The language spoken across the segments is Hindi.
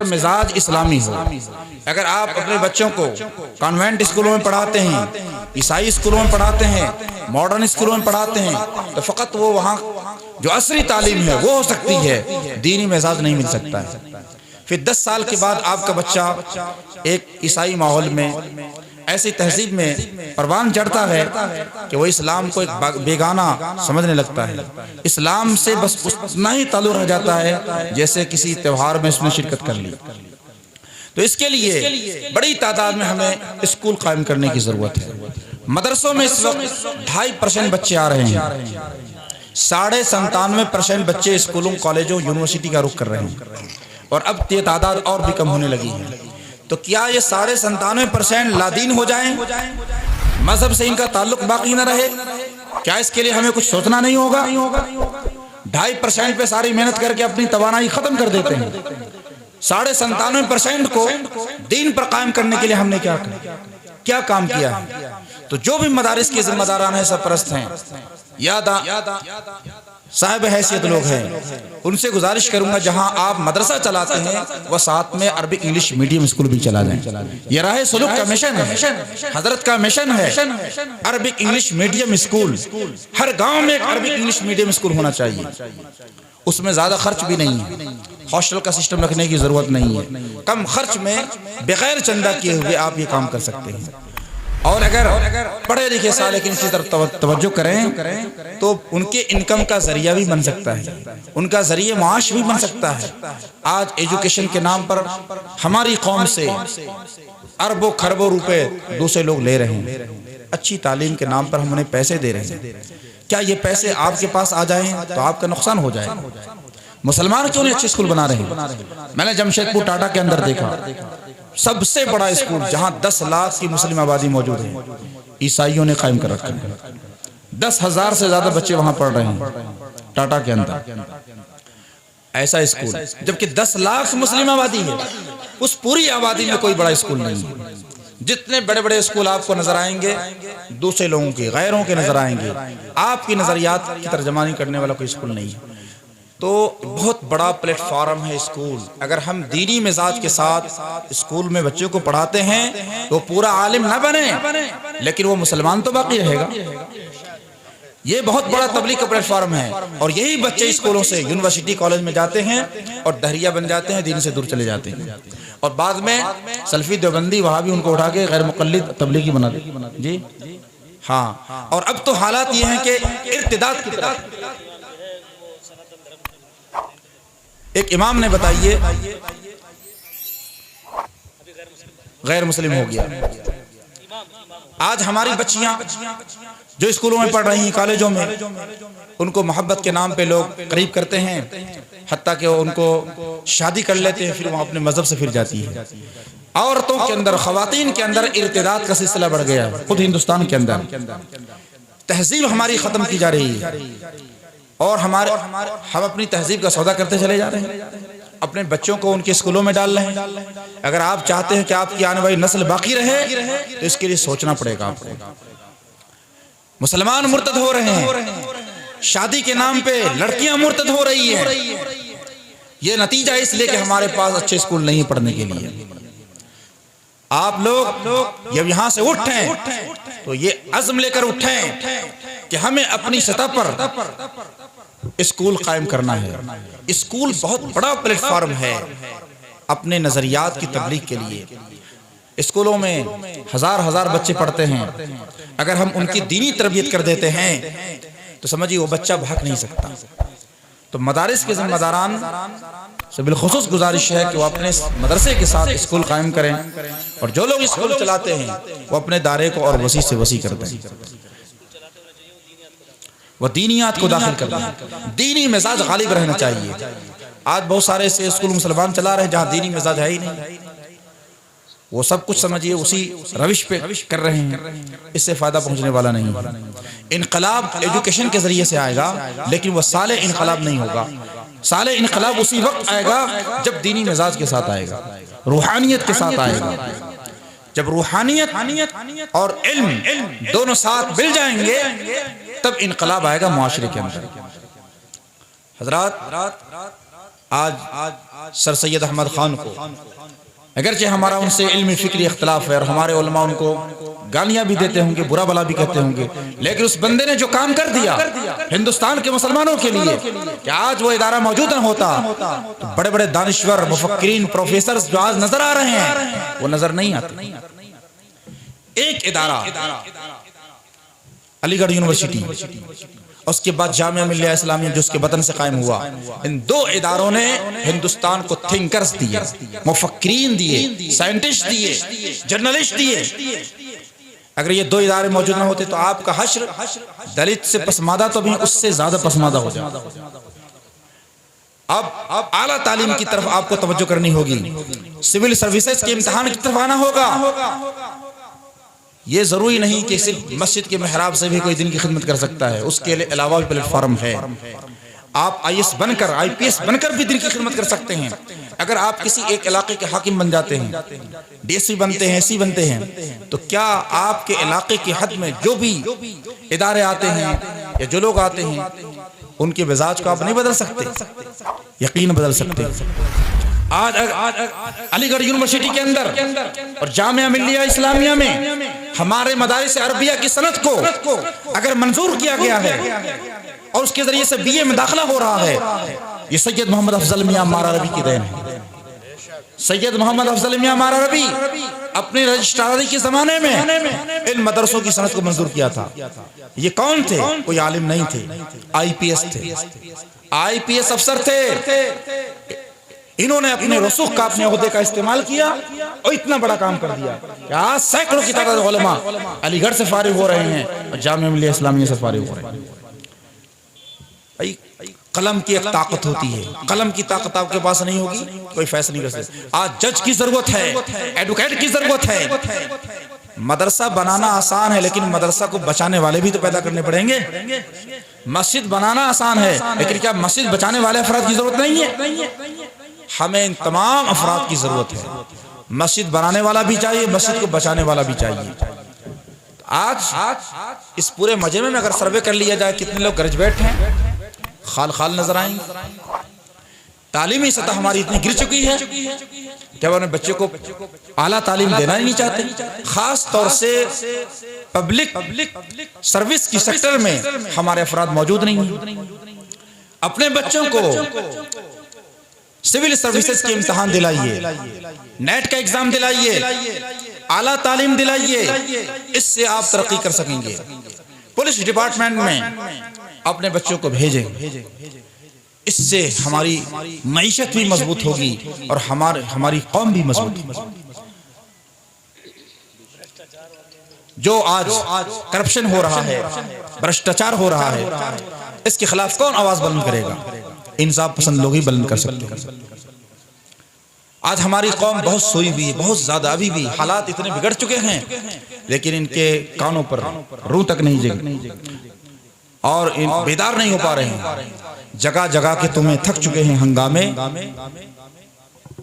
मिजाज इस्लामी हो। अगर आप अपने बच्चों को कॉन्वेंट स्कूलों में पढ़ाते हैं, ईसाई स्कूलों में पढ़ाते हैं, मॉडर्न स्कूलों में पढ़ाते हैं, तो फ़कत वो वहाँ जो असरी तालीम है वो हो सकती है, दीनी मिजाज नहीं मिल सकता है। फिर 10 साल के बाद आपका बच्चा एक ईसाई माहौल में, ऐसी तहजीब में परवान चढ़ता है कि वो इस्लाम को एक बेगाना समझने लगता है। इस्लाम से बस उतना ही ताल्लुक़ रह जाता है जैसे किसी त्यौहार में उसने शिरकत कर ली। तो इसके लिए बड़ी तादाद में हमें स्कूल कायम करने की ज़रूरत है। मदरसों में इस वक्त 2.5% बच्चे आ रहे हैं, 97.5% बच्चे स्कूलों, कॉलेजों, यूनिवर्सिटी का रुख कर रहे हैं, और अब ये तादाद और भी कम होने लगी है। तो क्या ये 97.5% लादीन हो जाएं, मजहब से इनका ताल्लुक बाकी न रहे? क्या इसके लिए हमें कुछ सोचना नहीं होगा? 2.5% पे सारी मेहनत करके अपनी तवानाई खत्म कर देते हैं। 97.5% को दीन पर कायम करने के लिए हमने क्या काम किया है? तो जो भी मदारिस के जिम्मेदारान है, सरपरस्त हैं या साहिब हैसियत लोग हैं, उनसे गुजारिश करूंगा जहां आप मदरसा चलाते हैं वह साथ में अरबिक इंग्लिश मीडियम स्कूल भी चला जाए। ये राह सुलूक का मिशन है, हजरत का मिशन है। अरबिक इंग्लिश मीडियम स्कूल, हर गांव में एक अरबिक इंग्लिश मीडियम स्कूल होना चाहिए। उसमें ज़्यादा खर्च भी नहीं है, हॉस्टल का सिस्टम रखने की ज़रूरत नहीं है। कम खर्च में बगैर चंदा किए हुए आप ये काम कर सकते हैं। और अगर पढ़े लिखे सालिकीन इसी तरफ तवज्जो करें तो उनके इनकम का जरिया भी बन सकता है, उनका जरिए माश भी बन सकता है। आज एजुकेशन के नाम पर हमारी कौम से अरबों खरबों रुपए दूसरे लोग ले रहे हैं। अच्छी तालीम के नाम पर हम उन्हें पैसे दे रहे हैं। क्या ये पैसे आपके पास आ जाएं तो आपका नुकसान हो जाए? मुसलमान क्यों नहीं अच्छे स्कूल बना रहे हैं? मैंने जमशेदपुर टाटा के अंदर देखा, सबसे बड़ा स्कूल जहां 10 लाख की मुस्लिम आबादी मौजूद है, ईसाइयों ने कायम कर रखा है। 10,000 से ज्यादा बच्चे वहां पढ़ रहे हैं टाटा के अंदर। ऐसा स्कूल, जबकि 10 लाख मुस्लिम आबादी है, उस पूरी आबादी में कोई बड़ा स्कूल नहीं है। जितने बड़े बड़े स्कूल आपको नजर आएंगे दूसरे लोगों के, गैरों के नजर आएंगे, आपकी नजरियात की तर्जमानी करने वाला कोई स्कूल नहीं है। तो बहुत बड़ा प्लेटफॉर्म है स्कूल। अगर हम दीनी मिजाज के साथ स्कूल में बच्चों को पढ़ाते हैं तो पूरा आलिम ना बने, लेकिन वो मुसलमान तो बाकी रहेगा। ये बहुत बड़ा तबलीग का प्लेटफॉर्म है, और यही बच्चे स्कूलों से यूनिवर्सिटी कॉलेज में जाते हैं और दहरिया बन जाते हैं, दीन से दूर चले जाते हैं, और बाद में सल्फी देवबंदी वहां भी उनको उठा के गैर मुक़ल्लिद तबलीगी बना दे जी। हाँ, और अब तो हालात ये हैं कि इर्तिदाद की तरफ एक इमाम ने बताइए गैर मुस्लिम हो गया। आज हमारी बच्चियां जो स्कूलों में पढ़ रही हैं, कॉलेजों में, उनको मोहब्बत के नाम पे लोग करीब करते हैं, हत्ता कि उनको शादी कर लेते हैं, फिर वो अपने मजहब से फिर जाती है। औरतों के अंदर, खवातीन के अंदर इर्तिदाद का सिलसिला बढ़ गया है। खुद हिंदुस्तान के अंदर तहजीब हमारी खत्म की जा रही है, और हम अपनी तहजीब का सौदा करते चले जा रहे हैं, अपने बच्चों को उनके स्कूलों में डाल रहे हैं। अगर आप चाहते हैं कि आपकी आने वाली नस्ल बाकी रहे तो इसके लिए सोचना पड़ेगा आपको। मुसलमान मुर्तद हो रहे हैं, शादी के नाम पे लड़कियां मुर्तद हो रही हैं। ये नतीजा इसलिए कि हमारे पास अच्छे स्कूल नहीं पढ़ने के लिए। आप लोग जब यहाँ से उठें तो ये अज़्म लेकर उठें कि हमें अपनी सतह पर स्कूल कायम करना है। स्कूल बहुत बड़ा प्लेटफॉर्म है अपने नजरियात की तबलीग के लिए। स्कूलों में हजार बच्चे पढ़ते हैं, अगर हम उनकी दीनी तरबियत कर देते हैं तो समझिए वो बच्चा भाग नहीं सकता। तो मदारिस के जिम्मेदारान से बिलखुसूस गुजारिश है कि वो अपने मदरसे के साथ स्कूल कायम करें, और जो लोग स्कूल चलाते हैं वो अपने दायरे को और वसी से वसी कर दें, वो दीनियात को दाखिल कर दें। दीनी मिजाज गालिब रहना चाहिए। आज बहुत सारे ऐसे स्कूल मुसलमान चला रहे हैं जहाँ दीनी मिजाज है ही नहीं, वो सब कुछ समझिए उसी रविश पे कर रहे हैं, इससे फायदा पहुंचने वाला नहीं है। इनकलाब एजुकेशन के जरिए से आएगा, लेकिन वह साले इनकलाब नहीं होगा। साले इनकलाब उसी वक्त आएगा जब दीनी मिजाज के साथ आएगा, रूहानियत के साथ आएगा। जब रूहानियत और इल्म दोनों साथ मिल जाएंगे तब इनकलाब आएगा मुआशरे के अंदर। हजरात, आज सर सैयद अहमद खान को, अगरचे हमारा उनसे इल्मी फिक्री इख्तिलाफ है और हमारे उलमा उनको गालियां भी देते होंगे, बुरा भला भी कहते होंगे, लेकिन उस बंदे ने जो काम कर दिया हिंदुस्तान के मुसलमानों के लिए कि आज वो इदारा मौजूद न होता तो बड़े बड़े दानिश्वर मुफक्किरीन प्रोफेसर जो आज नजर आ रहे हैं वो नजर नहीं आते। एक इदारा अलीगढ़ यूनिवर्सिटी, उसके बाद जामिया मिल्लिया इस्लामिया जो उसके वतन से कायम हुआ, इन दो इदारों ने हिंदुस्तान को थिंकर्स दिए, मुफक्किरीन दिए, साइंटिस्ट दिए, जर्नलिस्ट दिए। अगर ये दो इदारे मौजूद ना होते तो आपका हश्र दलित से पसमादा तो भी उससे ज्यादा पसमादा हो जाता। अब आला तालीम की तरफ आपको तवज्जो करनी होगी, सिविल सर्विसेज के इम्तिहान की तरफ आना होगा। ये जरूरी नहीं कि सिर्फ मस्जिद के मेहराब से भी कोई दिन की खिदमत कर सकता है, उसके अलावा भी प्लेटफॉर्म है। आप IAS बनकर IPS बनकर भी दिन की खिदमत कर सकते हैं। अगर आप किसी एक इलाके के हाकिम बन जाते हैं, DSP बनते हैं, SC बनते हैं, तो क्या आपके इलाके की हद में जो भी इदारे आते हैं या जो लोग आते हैं उनके मिजाज को आप नहीं बदल सकते? यकीन बदल सकते। आज अलीगढ़ यूनिवर्सिटी के अंदर और जामिया मिल्लिया इस्लामिया में हमारे मदारिस अरबिया की सनद को अगर मंजूर किया गया है और उसके जरिए से BA में दाखिला हो रहा है, ये सैयद मोहम्मद अफजल मियां मारा रबी की देन है। सैयद मोहम्मद अफजल मियां मारा रबी अपने रजिस्ट्रारी के जमाने में इन मदरसों की सनद को मंजूर किया था। ये कौन थे? कोई आलिम नहीं थे, IPS थे, IPS अफसर थे। इन्होंने अपने रसूख का, अपने ओहदे का इस्तेमाल किया और इतना बड़ा काम कर दिया कि आज सैकड़ों की तादाद उलमा अलीगढ़ से फारिग हो रहे हैं और जामिया मिल्लिया इस्लामिया से फारिग हो रहे हैं। कलम की एक ताकत होती है, कलम की ताकत आपके पास नहीं होगी कोई फैसला नहीं कर सकता। आज जज की जरूरत है, एडवोकेट की जरूरत है। मदरसा बनाना आसान है लेकिन मदरसा को बचाने वाले भी तो पैदा करने पड़ेंगे। मस्जिद बनाना आसान है लेकिन क्या मस्जिद बचाने वाले अफराद की जरूरत नहीं है? हमें इन तमाम अफराद की जरूरत है। मस्जिद बनाने वाला भी चाहिए, मस्जिद को बचाने वाला भी चाहिए। आज इस पूरे मजमे में अगर सर्वे कर लिया जाए कितने लोग ग्रेजुएट हैं, खाल खाल नजर आएंगे। तालीमी सतह हमारी इतनी गिर चुकी है कि अपने बच्चे को आला तालीम देना ही नहीं चाहते। खास तौर से पब्लिक सर्विस की सेक्टर में हमारे अफराद मौजूद नहीं हैं। अपने बच्चों को सिविल सर्विसेज के इम्तिहान दिलाइए, नेट का एग्जाम दिलाइए, आला तालीम दिलाइए, इससे आप तरक्की कर सकेंगे। पुलिस डिपार्टमेंट में अपने बच्चों को भेजें, इससे हमारी मईशत भी मजबूत होगी और हमारी कौम भी मजबूत होगी। जो आज करप्शन हो रहा है, भ्रष्टाचार हो रहा है, इसके खिलाफ कौन आवाज बुलंद करेगा? इंसाफ पसंद लोग ही बुलंद कर सकते हैं। आज हमारी कौम बहुत सोई हुई है, बहुत ज्यादा। अभी भी हालात इतने बिगड़ चुके हैं लेकिन इनके कानों पर रूह तक नहीं जगी और बेदार नहीं हो पा रहे हैं। जगह जगह के तुम्हें थक चुके हैं हंगामे,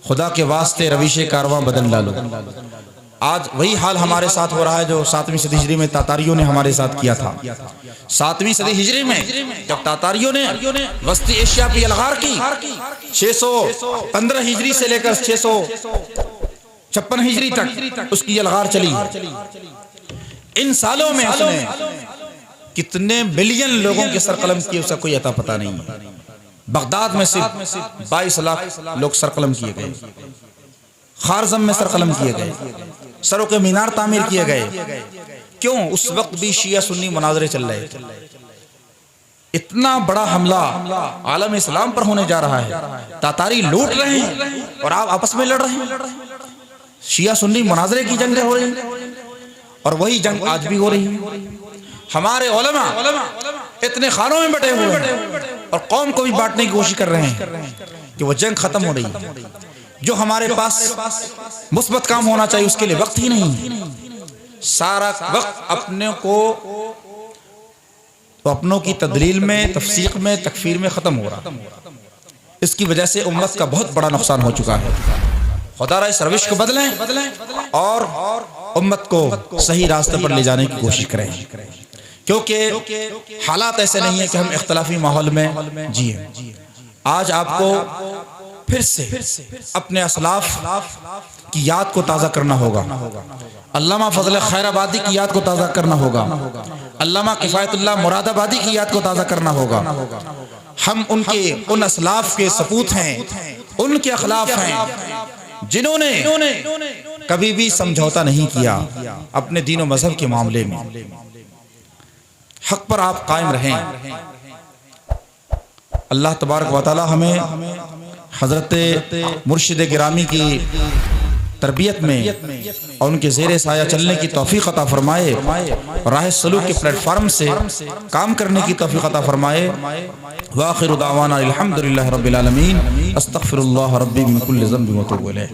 खुदा के वास्ते रविशे कारवां बदल डालो। आज वही हाल हमारे साथ हो रहा है जो 7वीं सदी हिजरी में तातारियों ने हमारे साथ किया था। 7वीं सदी हिजरी में जब तातारियों ने वस्ती एशिया की अलगार की, 615 हिजरी से लेकर 656 हिजरी तक उसकी अलगार चली। इन सालों में उसने कितने मिलियन लोगों के सरकलम किए उसका कोई अता पता नहीं है। बगदाद में सिर्फ 22 लाख लोग सरकलम किए गए, खारजम में सरकलम किए गए, सरों के मीनार तामीर किए गए। क्यों? उस वक्त भी शिया सुन्नी मुनाजरे चल रहे थे। इतना बड़ा हमला आलम इस्लाम पर होने जा रहा है, तातारी लूट रहे हैं और आप आपस में लड़ रहे हैं। शिया सुन्नी मुनाजरे की जंग हो रही है और वही जंग आज भी हो रही है। हमारे उलमा इतने खानों में बटे हुए हैं और कौम को भी बांटने की कोशिश कर रहे हैं कि वो जंग खत्म हो रही है। जो हमारे पास मुस्बत काम होना चाहिए उसके लिए वक्त ही नहीं। सारा वक्त अपनों की तदलील में, तफसीक में, तकफीर में खत्म हो रहा। इसकी वजह से उम्मत का बहुत बड़ा नुकसान हो चुका है। खुदा इस रविश को बदलें और उम्मत को सही रास्ते पर ले जाने की कोशिश करें, क्योंकि हालात ऐसे नहीं है कि हम इख्तलाफी माहौल में जिए। आज आपको फिर से अपने असलाफ की याद को ताज़ा करना होगा। अल्लामा फजल खैराबादी की याद को ताज़ा करना होगा। अल्लामा किफ़ायतुल्लाह मुरादाबादी की याद को ताज़ा करना होगा। हम उनके उन असलाफ के सपूत हैं, उनके अखलाफ हैं जिन्होंने कभी भी समझौता नहीं किया अपने दीन और मजहब के मामले में। हक पर आप कायम रहें। अल्लाह तबारक व तआला हमें हज़रत मुर्शिद गिरामी की तरबियत में और उनके ज़ेरे साया चलने की तौफ़ीक़ अता फ़रमाए, राह सलूक के प्लेटफार्म से काम करने की तौफ़ीक़ अता फ़रमाए। व आखिरु दावाना अल्हम्दुलिल्लाहि रब्बिल आलमीन। अस्तग़फिरुल्लाह रब्बी मिन कुल्लि ज़ंबिन व अतूबु इलैह।